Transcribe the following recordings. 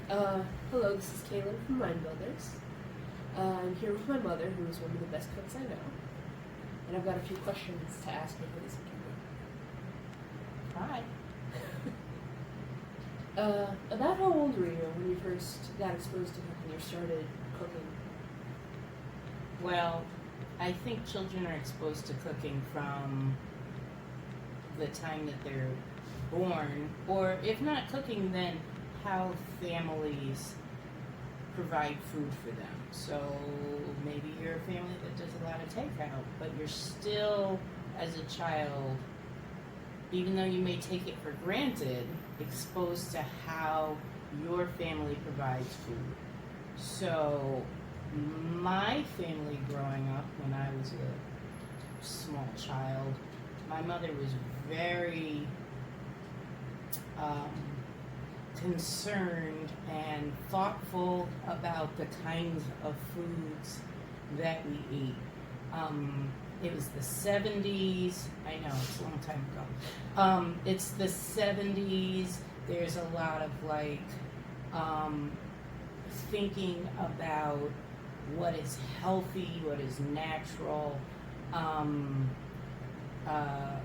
Hello, this is Kalen from Mind Builders. I'm here with my mother, who is one of the best cooks I know, and I've got a few questions to ask her for this Hi. interview. About how old were you when you first got exposed to cooking or started cooking? Well, I think children are exposed to cooking from the time that they're born, or if not cooking, then how families provide food for them. So maybe you're a family that does a lot of takeout, but you're still, as a child, even though you may take it for granted, exposed to how your family provides food. So my family growing up, when I was a small child, my mother was very concerned and thoughtful about the kinds of foods that we ate. It was the 70s. I know, it's a long time ago. It's the 70s. There's a lot of thinking about what is healthy, what is natural.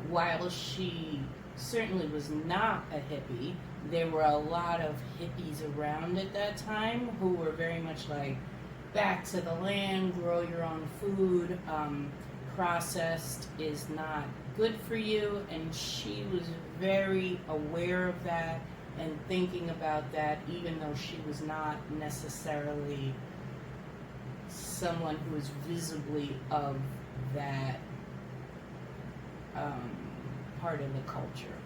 While she certainly was not a hippie, there were a lot of hippies around at that time who were very much like, back to the land, grow your own food, processed is not good for you, and she was very aware of that and thinking about that, even though she was not necessarily someone who was visibly of that part of the culture.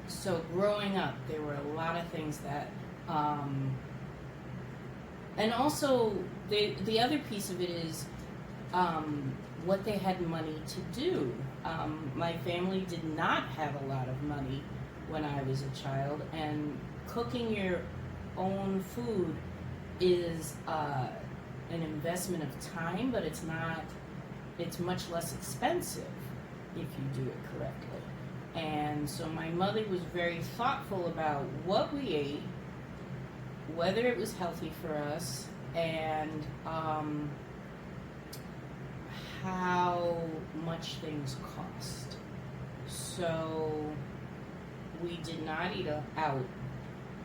So growing up, there were a lot of things that, and also the other piece of it is what they had money to do. My family did not have a lot of money when I was a child, and cooking your own food is an investment of time, but it's much less expensive if you do it correctly. And so my mother was very thoughtful about what we ate, whether it was healthy for us, and how much things cost. So we did not eat out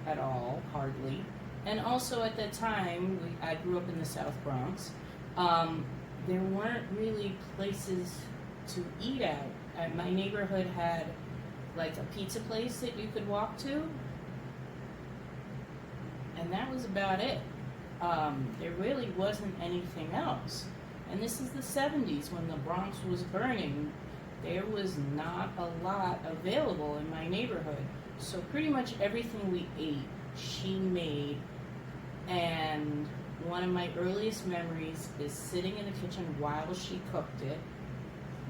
at all, hardly. And also at that time, I grew up in the South Bronx. There weren't really places to eat out. My neighborhood had like a pizza place that you could walk to, and that was about it. There really wasn't anything else. And this is the 70s when the Bronx was burning. There was not a lot available in my neighborhood. So pretty much everything we ate, she made. And one of my earliest memories is sitting in the kitchen while she cooked it,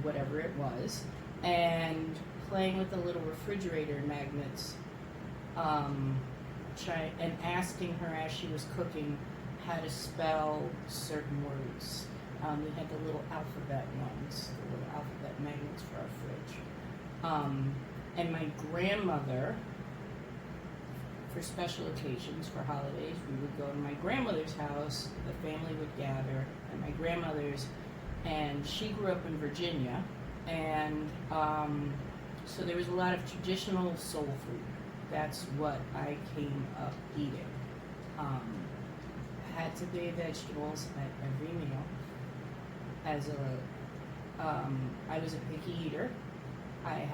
whatever it was, and playing with the little refrigerator magnets, and asking her as she was cooking how to spell certain words. We had the little alphabet ones, the little alphabet magnets for our fridge. And my grandmother, for special occasions, for holidays, we would go to my grandmother's house, the family would gather, and my grandmother's, and she grew up in Virginia, and so there was a lot of traditional soul food. That's what I came up eating. Had to be vegetables at every meal. I was a picky eater. I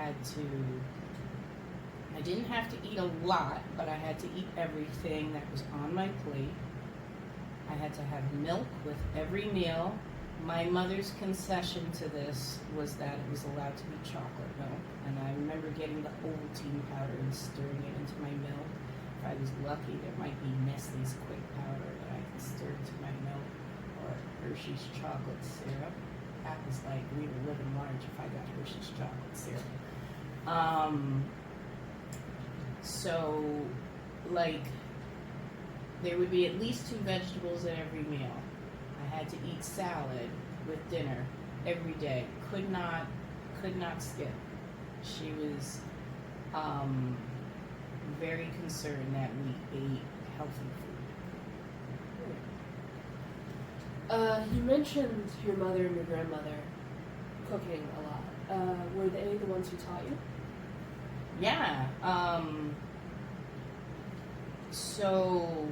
didn't have to eat a lot, but I had to eat everything that was on my plate. I had to have milk with every meal. My mother's concession to this was that it was allowed to be chocolate milk, and I remember getting the Ovaltine powder and stirring it into my milk. If I was lucky, there might be Nestle's Quick powder that I could stir into my milk, or Hershey's chocolate syrup. That was like, we were living large if I got Hershey's chocolate syrup. So, like, there would be at least 2 vegetables at every meal. I had to eat salad with dinner every day. Could not skip. She was very concerned that we ate healthy food. You mentioned your mother and your grandmother cooking a lot. Were they the ones who taught you? Yeah. So,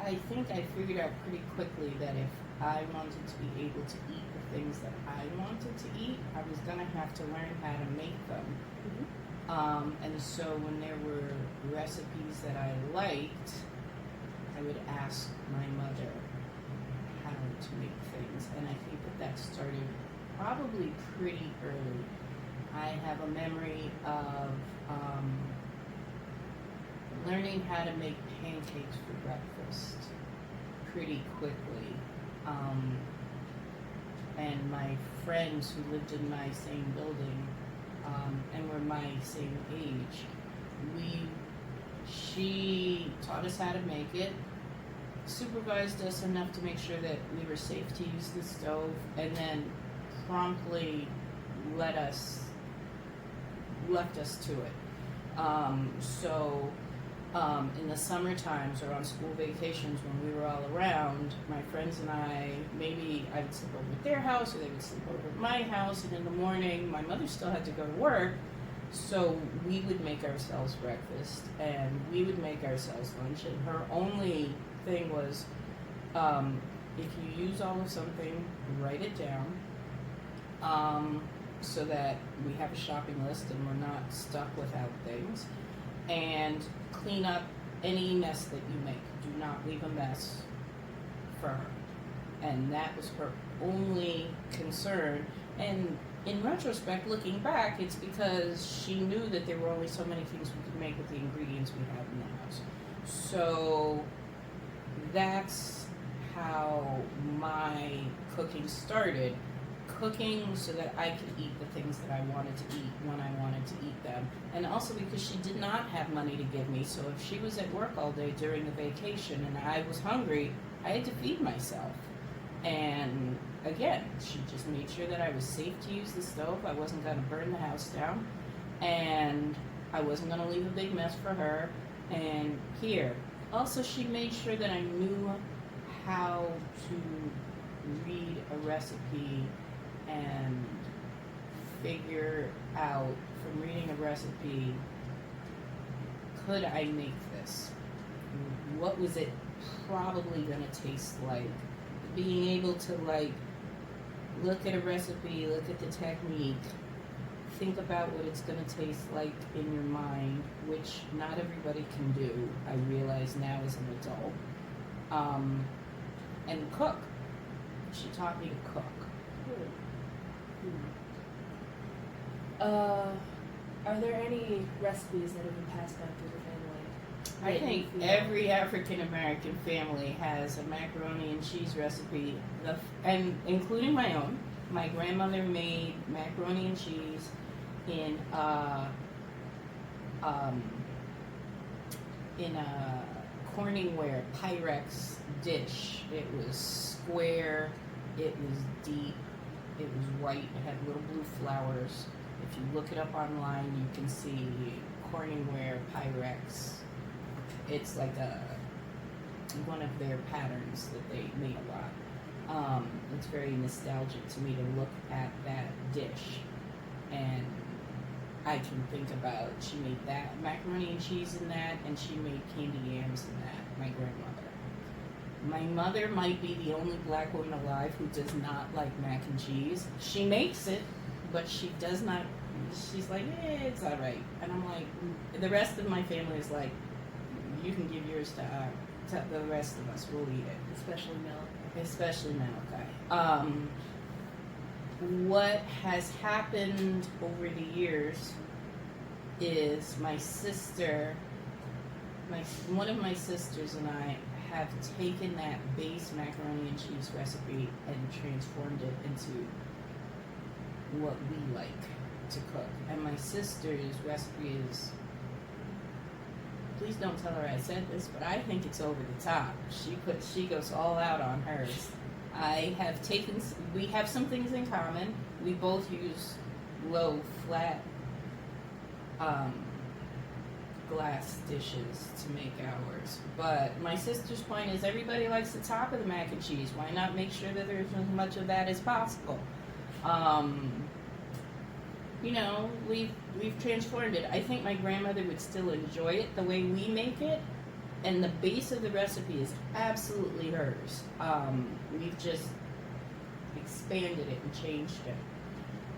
I think I figured out pretty quickly that if I wanted to be able to eat the things that I wanted to eat, I was gonna have to learn how to make them. And so when there were recipes that I liked, I would ask my mother how to make things, and I think that started probably pretty early. I have a memory of learning how to make pancakes for breakfast pretty quickly. And my friends who lived in my same building and were my same age, she taught us how to make it, supervised us enough to make sure that we were safe to use the stove, and then promptly left us to it. In the summer times or on school vacations when we were all around, my friends and I would sleep over at their house or they would sleep over at my house, and in the morning my mother still had to go to work, so we would make ourselves breakfast and we would make ourselves lunch, and her only thing was, if you use all of something, write it down, so that we have a shopping list and we're not stuck without things, and clean up any mess that you make. Do not leave a mess for her. And that was her only concern. And in retrospect, looking back, it's because she knew that there were only so many things we could make with the ingredients we had in the house. So that's how my cooking started. Cooking so that I could eat the things that I wanted to eat when I wanted to eat them. And also because she did not have money to give me, so if she was at work all day during the vacation and I was hungry, I had to feed myself. And again, she just made sure that I was safe to use the stove, I wasn't going to burn the house down, and I wasn't going to leave a big mess for her. And here, also she made sure that I knew how to read a recipe and figure out from reading a recipe, could I make this? What was it probably going to taste like? Being able to look at a recipe, look at the technique, think about what it's going to taste like in your mind, which not everybody can do, I realize now as an adult, and cook. She taught me to cook. Are there any recipes that have been passed down through the family? I think every African American family has a macaroni and cheese recipe, and including my own. My grandmother made macaroni and cheese in a Corningware Pyrex dish. It was square, it was deep, it was white, it had little blue flowers. If you look it up online, you can see Corningware Pyrex. It's like one of their patterns that they made a lot. It's very nostalgic to me to look at that dish, and I can think about, she made that macaroni and cheese in that, and she made candy yams in that, my grandmother. My mother might be the only black woman alive who does not like mac and cheese. She makes it, but she does not, she's like, it's all right. And I'm like, the rest of my family is like, you can give yours to the rest of us, we'll eat it. Especially milk. Especially Malachi. What has happened over the years is my sister, one of my sisters and I have taken that base macaroni and cheese recipe and transformed it into what we like to cook. And my sister's recipe is, please don't tell her I said this, but I think it's over the top. She goes all out on hers. We have some things in common. We both use low, flat glass dishes to make ours. But my sister's point is everybody likes the top of the mac and cheese. Why not make sure that there's as much of that as possible? We've transformed it. I think my grandmother would still enjoy it the way we make it, and the base of the recipe is absolutely hers. We've just expanded it and changed it.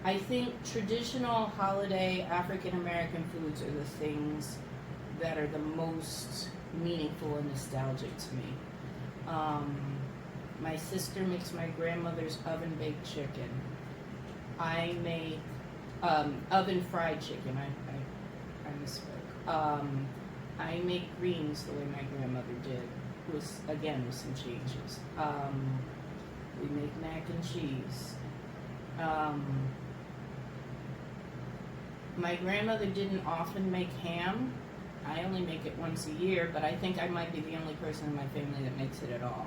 I think traditional holiday African American foods are the things that are the most meaningful and nostalgic to me. My sister makes my grandmother's oven baked chicken. I make oven fried chicken. I misspoke. I make greens the way my grandmother did, with some changes. We make mac and cheese. My grandmother didn't often make ham. I only make it once a year, but I think I might be the only person in my family that makes it at all.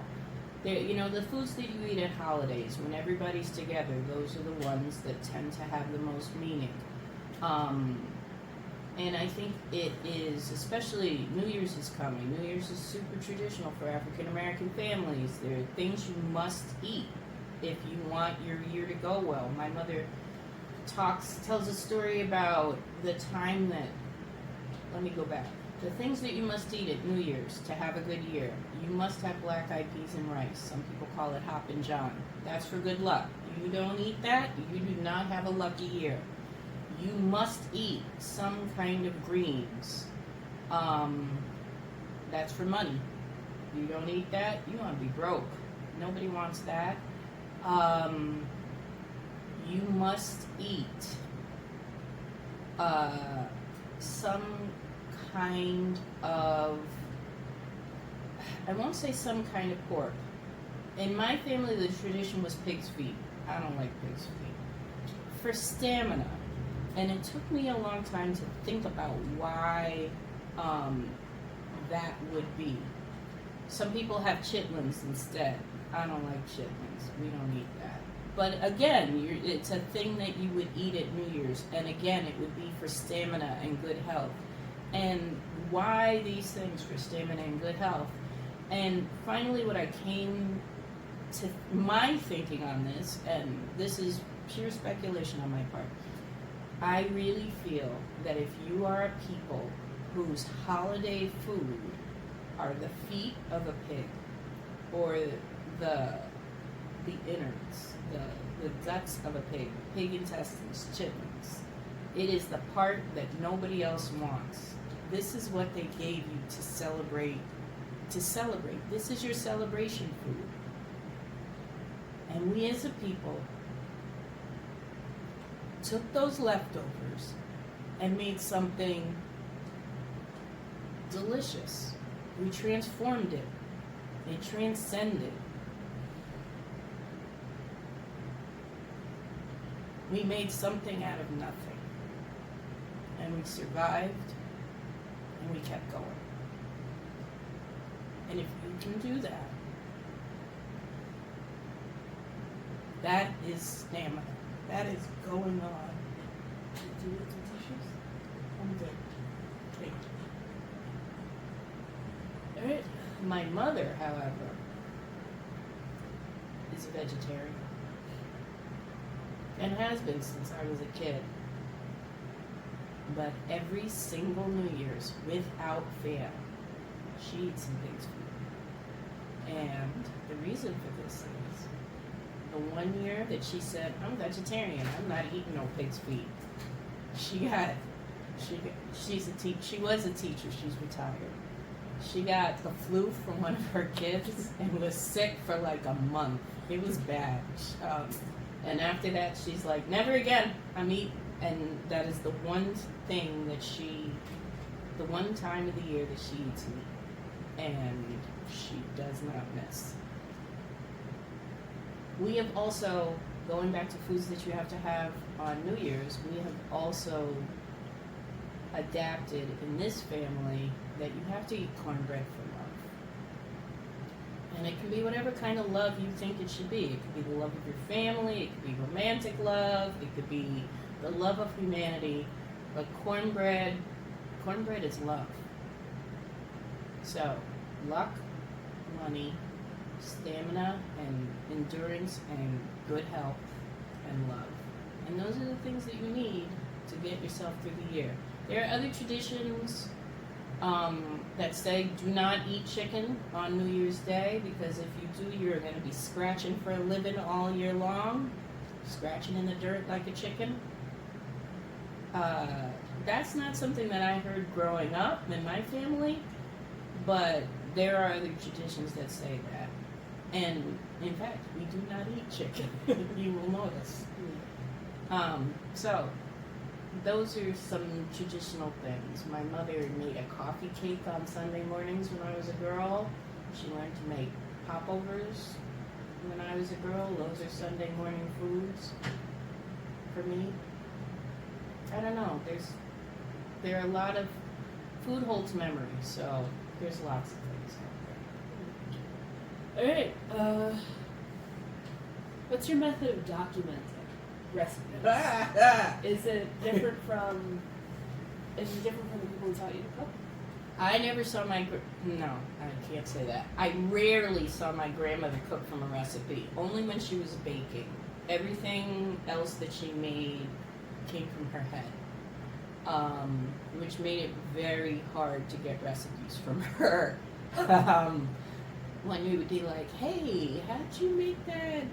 The foods that you eat at holidays, when everybody's together, those are the ones that tend to have the most meaning. And I think it is, especially New Year's is coming. New Year's is super traditional for African American families. There are things you must eat if you want your year to go well. My mother tells a story about the time that, let me go back. The things that you must eat at New Year's to have a good year. You must have black-eyed peas and rice. Some people call it Hop and John. That's for good luck. You don't eat that, you do not have a lucky year. You must eat some kind of greens. That's for money. You don't eat that, you want to be broke. Nobody wants that. You must eat some kind of, I won't say some kind of pork. In my family, the tradition was pig's feet. I don't like pig's feet. For stamina, and it took me a long time to think about why that would be. Some people have chitlins instead. I don't like chitlins. We don't eat that. But again, it's a thing that you would eat at New Year's. And again, it would be for stamina and good health. And why these things for stamina and good health? And finally, what I came to my thinking on this, and this is pure speculation on my part, I really feel that if you are a people whose holiday food are the feet of a pig, or the innards, the guts of a pig intestines, chitlins, it is the part that nobody else wants. This is what they gave you to celebrate. This is your celebration food. And we as a people took those leftovers and made something delicious. We transformed it. It transcended. We made something out of nothing. And we survived, and we kept going. And if you can do that, that is stamina. That is going on. Do you want some tissues? I'm good. Thank you. All right. My mother, however, is a vegetarian. And has been since I was a kid. But every single New Year's, without fail, she eats some pig's food. And the reason for this is, the one year that she said, I'm vegetarian, I'm not eating no pig's feet. She was a teacher, she's retired. She got the flu from one of her kids and was sick for like a month. It was bad. And after that, she's like, never again, I'm eating. And that is the one thing that the one time of the year that she eats meat. And she does not miss. We have also, going back to foods that you have to have on New Year's, we have also adapted in this family that you have to eat cornbread for love. And it can be whatever kind of love you think it should be. It could be the love of your family, it could be romantic love, it could be the love of humanity. But cornbread cornbread is love. So, luck, money, stamina, and endurance, and good health, and love. And those are the things that you need to get yourself through the year. There are other traditions that say do not eat chicken on New Year's Day, because if you do, you're going to be scratching for a living all year long, scratching in the dirt like a chicken. That's not something that I heard growing up in my family, but there are other traditions that say that. And in fact, we do not eat chicken. You will notice. So those are some traditional things. My mother made a coffee cake on Sunday mornings when I was a girl. She learned to make popovers when I was a girl. Those are Sunday morning foods for me. I don't know. There are a lot of food holds memory, so there's lots of things out there. All right. What's your method of documenting recipes? Is it different from the people who taught you to cook? I never saw no, I can't say that. I rarely saw my grandmother cook from a recipe, only when she was baking. Everything else that she made came from her head, which made it very hard to get recipes from her. When you would be like, hey, how'd you make that?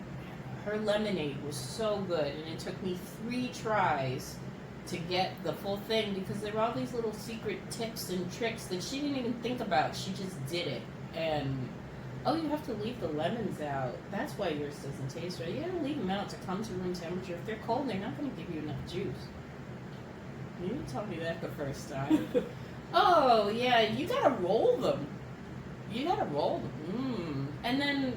Her lemonade was so good, and it took me 3 tries to get the full thing, because there were all these little secret tips and tricks that she didn't even think about. She just did it. And, oh, you have to leave the lemons out. That's why yours doesn't taste right. You have to leave them out to come to room temperature. If they're cold, they're not going to give you enough juice. You didn't tell me that the first time. Oh, yeah, you got to roll them. You got to roll them. And then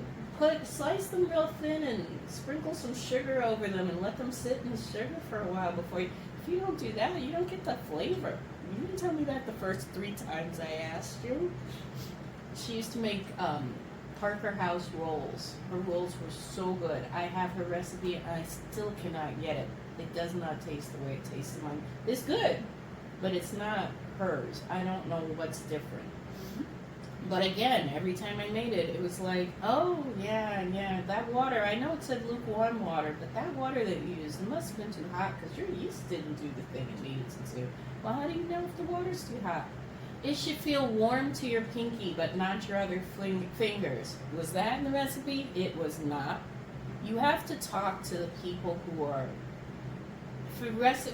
slice them real thin and sprinkle some sugar over them and let them sit in the sugar for a while before you... If you don't do that, you don't get the flavor. You didn't tell me that the first 3 times I asked you. She used to make Parker House rolls. Her rolls were so good. I have her recipe and I still cannot get it. It does not taste the way it tastes in mine. It's good, but it's not hers. I don't know what's different. But again, every time I made it, it was like, oh, yeah, that water, I know it said lukewarm water, but that water that you used, it must have been too hot because your yeast didn't do the thing it needed to do. Well, how do you know if the water's too hot? It should feel warm to your pinky, but not your other fingers. Was that in the recipe? It was not. You have to talk to the people who are...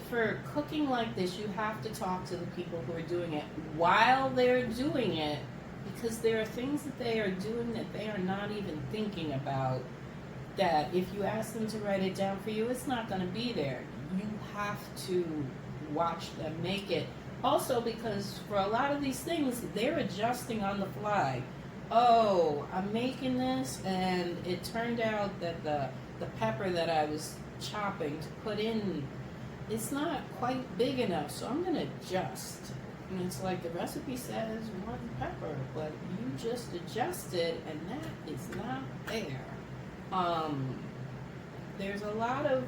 For cooking like this, you have to talk to the people who are doing it while they're doing it, because there are things that they are doing that they are not even thinking about, that if you ask them to write it down for you, it's not going to be there. You have to watch them make it. Also, because for a lot of these things, they're adjusting on the fly. Oh, I'm making this, and it turned out that the pepper that I was chopping to put in, it's not quite big enough, so I'm going to adjust. And it's like the recipe says 1 pepper, but you just adjusted, and that is not there. There's a lot of...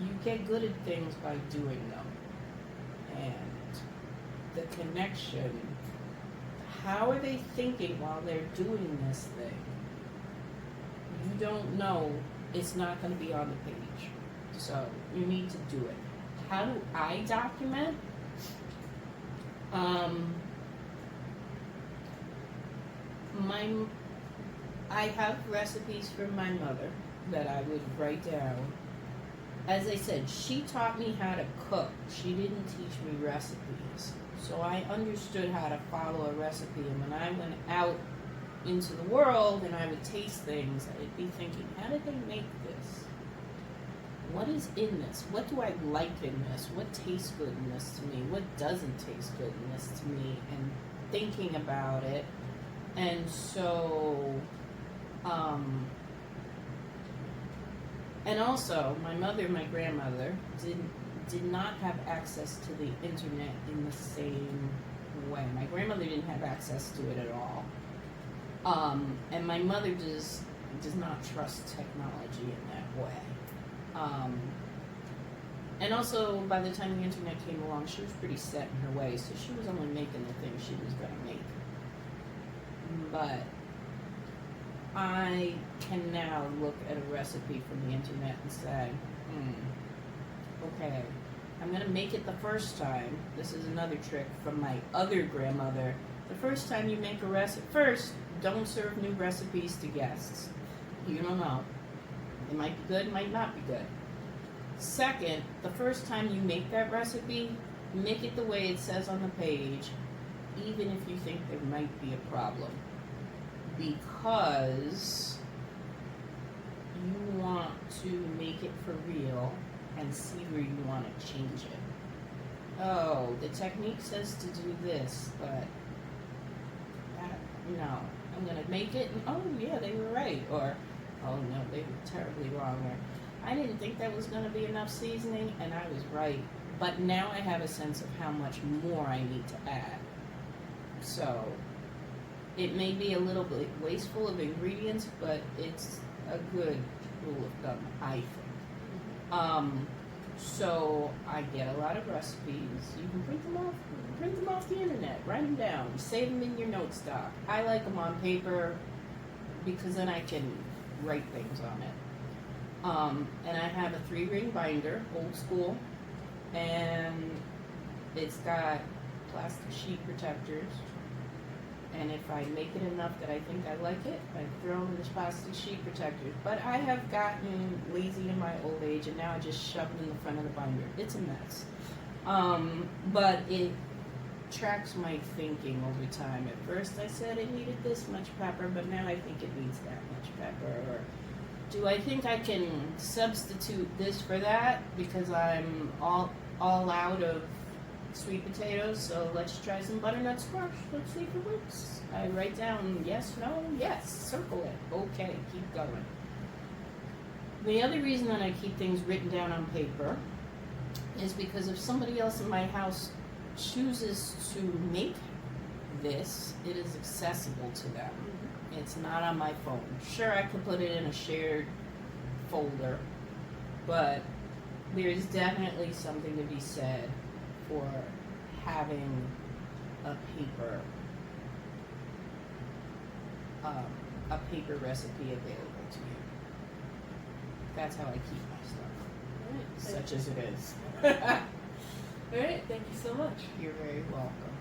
You get good at things by doing them. And the connection, how are they thinking while they're doing this thing? You don't know. It's not going to be on the page. So you need to do it. How do I document? I have recipes from my mother that I would write down. As I said, she taught me how to cook. She didn't teach me recipes. So I understood how to follow a recipe. And when I went out into the world and I would taste things, I'd be thinking, how did they make this? What is in this? What do I like in this? What tastes good in this to me? What doesn't taste good in this to me? And thinking about it. And so, and also, my mother and my grandmother did not have access to the internet in the same way. My grandmother didn't have access to it at all. And my mother does not trust technology in that way. And also, by the time the internet came along, she was pretty set in her ways, so she was only making the things she was going to make. But I can now look at a recipe from the internet and say, okay, I'm going to make it the first time. This is another trick from my other grandmother. The first time you make a recipe, first, don't serve new recipes to guests. You don't know. It might be good, it might not be good. Second, the first time you make that recipe, make it the way it says on the page, even if you think there might be a problem. Because you want to make it for real and see where you want to change it. Oh, the technique says to do this, but no. I'm going to make it, and oh yeah, they were right. Or, oh no, they were terribly wrong. Or, I didn't think that was going to be enough seasoning, and I was right. But now I have a sense of how much more I need to add. So, it may be a little bit wasteful of ingredients, but it's a good rule of thumb, I think. So I get a lot of recipes. You can print them off the internet, write them down, save them in your note stock. I like them on paper because then I can write things on it. And I have a 3-ring binder, old school, and it's got plastic sheet protectors. And if I make it enough that I think I like it, I throw in this plastic sheet protectors. But I have gotten lazy in my old age, and now I just shove it in the front of the binder. It's a mess. But it tracks my thinking over time. At first I said it needed this much pepper, but now I think it needs that much pepper. Or do I think I can substitute this for that because I'm all out of sweet potatoes, so let's try some butternut squash. Let's see if it works. I write down yes, no, yes, circle it. Okay, keep going. The other reason that I keep things written down on paper is because if somebody else in my house chooses to make this, it is accessible to them. It's not on my phone. Sure, I could put it in a shared folder, but there's definitely something to be said for having a paper recipe available to you. That's how I keep my stuff, All right. such as it is. All right. Thank you so much. You're very welcome.